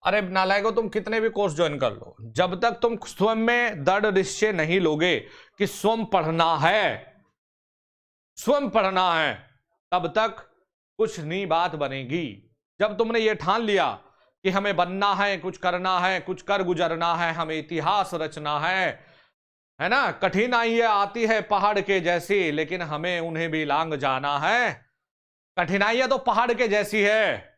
अरे नालायको, तुम कितने भी कोर्स ज्वाइन कर लो, जब तक तुम स्वयं में दृढ़ निश्चय नहीं लोगे कि स्वयं पढ़ना है, तब तक कुछ नहीं बात बनेगी। जब तुमने ये ठान लिया कि हमें बनना है, कुछ करना है, कुछ कर गुजरना है, हमें इतिहास रचना है ना, कठिनाइयां आती है पहाड़ के जैसी, लेकिन हमें उन्हें भी लांग जाना है। कठिनाइयां तो पहाड़ के जैसी है,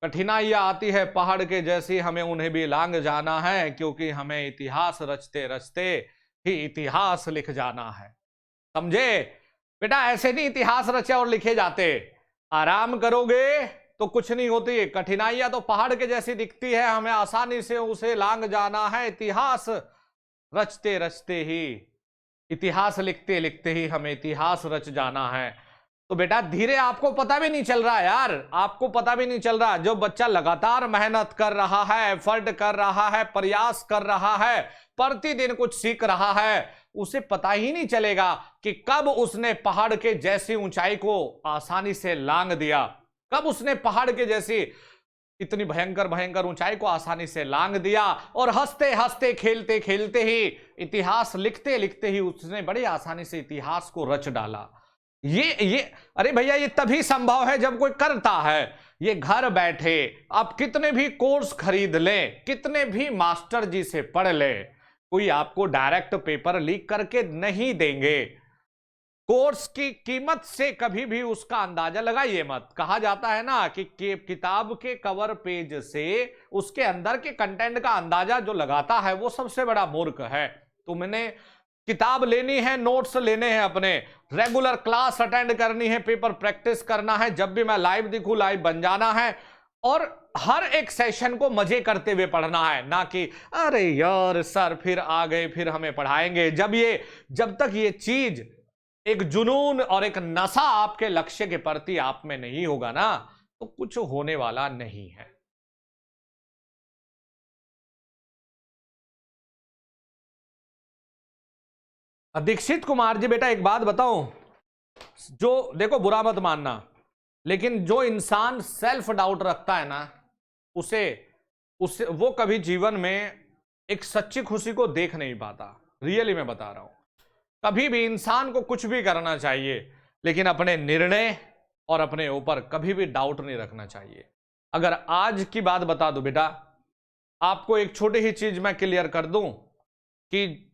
कठिनाइयां आती है पहाड़ के जैसी, हमें उन्हें भी लांग जाना है, क्योंकि हमें इतिहास रचते रचते ही इतिहास लिख जाना है। समझे बेटा? ऐसे नहीं इतिहास रचे और लिखे जाते। आराम करोगे तो कुछ नहीं होती। कठिनाइयां तो पहाड़ के जैसी दिखती है, हमें आसानी से उसे लांग जाना है। इतिहास रचते रचते ही, इतिहास लिखते लिखते ही हमें इतिहास रच जाना है। तो बेटा धीरे, आपको पता भी नहीं चल रहा यार, आपको पता भी नहीं चल रहा। जो बच्चा लगातार मेहनत कर रहा है, एफर्ट कर रहा है, प्रयास कर रहा है, प्रतिदिन कुछ सीख रहा है, उसे पता ही नहीं चलेगा कि कब उसने पहाड़ के जैसी ऊंचाई को आसानी से लांग दिया, कब उसने पहाड़ के जैसी इतनी भयंकर भयंकर ऊंचाई को आसानी से लांग दिया, और हंसते हंसते खेलते खेलते ही, इतिहास लिखते लिखते ही उसने बड़ी आसानी से इतिहास को रच डाला। ये अरे भैया, ये तभी संभव है जब कोई करता है। ये घर बैठे आप कितने भी कोर्स खरीद लें, कितने भी मास्टर जी से पढ़ लें, कोई आपको डायरेक्ट पेपर लीक करके नहीं देंगे। कोर्स की कीमत से कभी भी उसका अंदाजा लगाइए मत। कहा जाता है ना कि किताब के कवर पेज से उसके अंदर के कंटेंट का अंदाजा जो लगाता है वो सबसे बड़ा मूर्ख है। तुमने किताब लेनी है, नोट्स लेने हैं, अपने रेगुलर क्लास अटेंड करनी है, पेपर प्रैक्टिस करना है, जब भी मैं लाइव दिखूं लाइव बन जाना है, और हर एक सेशन को मजे करते हुए पढ़ना है, ना कि अरे यार सर फिर आ गए, फिर हमें पढ़ाएंगे। जब तक ये चीज, एक जुनून और एक नशा आपके लक्ष्य के प्रति आप में नहीं होगा ना, तो कुछ होने वाला नहीं है। दीक्षित कुमार जी, बेटा एक बात बताऊं, जो देखो बुरा मत मानना, लेकिन जो इंसान सेल्फ डाउट रखता है ना, उसे वो कभी जीवन में एक सच्ची खुशी को देख नहीं पाता। रियली मैं बता रहा हूं, कभी भी इंसान को कुछ भी करना चाहिए, लेकिन अपने निर्णय और अपने ऊपर कभी भी डाउट नहीं रखना चाहिए। अगर आज की बात बता दूं बेटा, आपको एक छोटी ही चीज मैं क्लियर कर दूं कि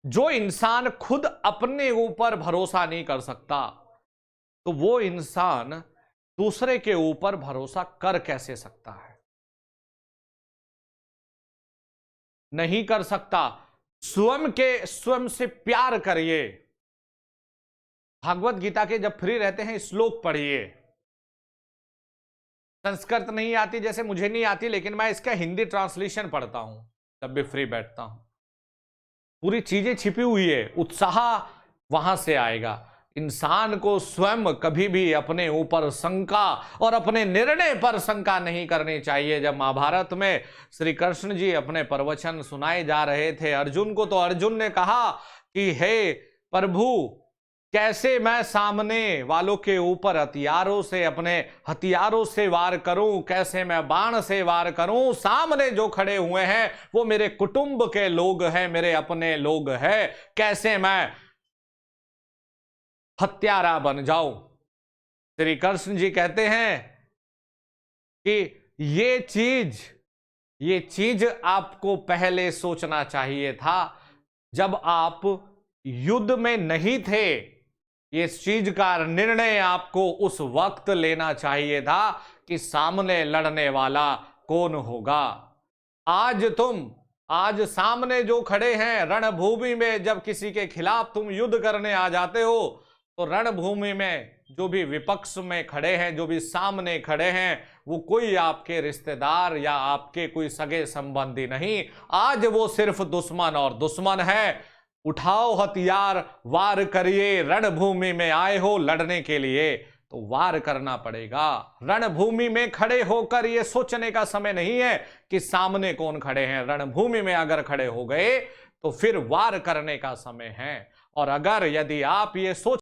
जो इंसान खुद अपने ऊपर भरोसा नहीं कर सकता, तो वो इंसान दूसरे के ऊपर भरोसा कर कैसे सकता है? नहीं कर सकता। स्वयं से प्यार करिए। भागवत गीता के जब फ्री रहते हैं श्लोक पढ़िए। संस्कृत नहीं आती, जैसे मुझे नहीं आती, लेकिन मैं इसका हिंदी ट्रांसलेशन पढ़ता हूं जब भी फ्री बैठता हूं। पूरी चीजें छिपी हुई है, उत्साह वहां से आएगा। इंसान को स्वयं कभी भी अपने ऊपर शंका और अपने निर्णय पर शंका नहीं करनी चाहिए। जब महाभारत में श्री कृष्ण जी अपने प्रवचन सुनाए जा रहे थे अर्जुन को, तो अर्जुन ने कहा कि हे प्रभु, कैसे मैं सामने वालों के ऊपर अपने हथियारों से वार करूं, कैसे मैं बाण से वार करूं? सामने जो खड़े हुए हैं वो मेरे कुटुंब के लोग हैं, मेरे अपने लोग हैं, कैसे मैं हत्यारा बन जाऊं? श्री कृष्ण जी कहते हैं कि ये चीज आपको पहले सोचना चाहिए था, जब आप युद्ध में नहीं थे। ये चीज का निर्णय आपको उस वक्त लेना चाहिए था कि सामने लड़ने वाला कौन होगा। आज सामने जो खड़े हैं रणभूमि में, जब किसी के खिलाफ तुम युद्ध करने आ जाते हो, तो रणभूमि में जो भी विपक्ष में खड़े हैं, जो भी सामने खड़े हैं, वो कोई आपके रिश्तेदार या आपके कोई सगे संबंधी नहीं। आज वो सिर्फ दुश्मन और दुश्मन है। उठाओ हथियार, वार करिए। रणभूमि में आए हो लड़ने के लिए, तो वार करना पड़ेगा। रणभूमि में खड़े होकर ये सोचने का समय नहीं है कि सामने कौन खड़े हैं। रणभूमि में अगर खड़े हो गए तो फिर वार करने का समय है। और अगर यदि आप ये सोच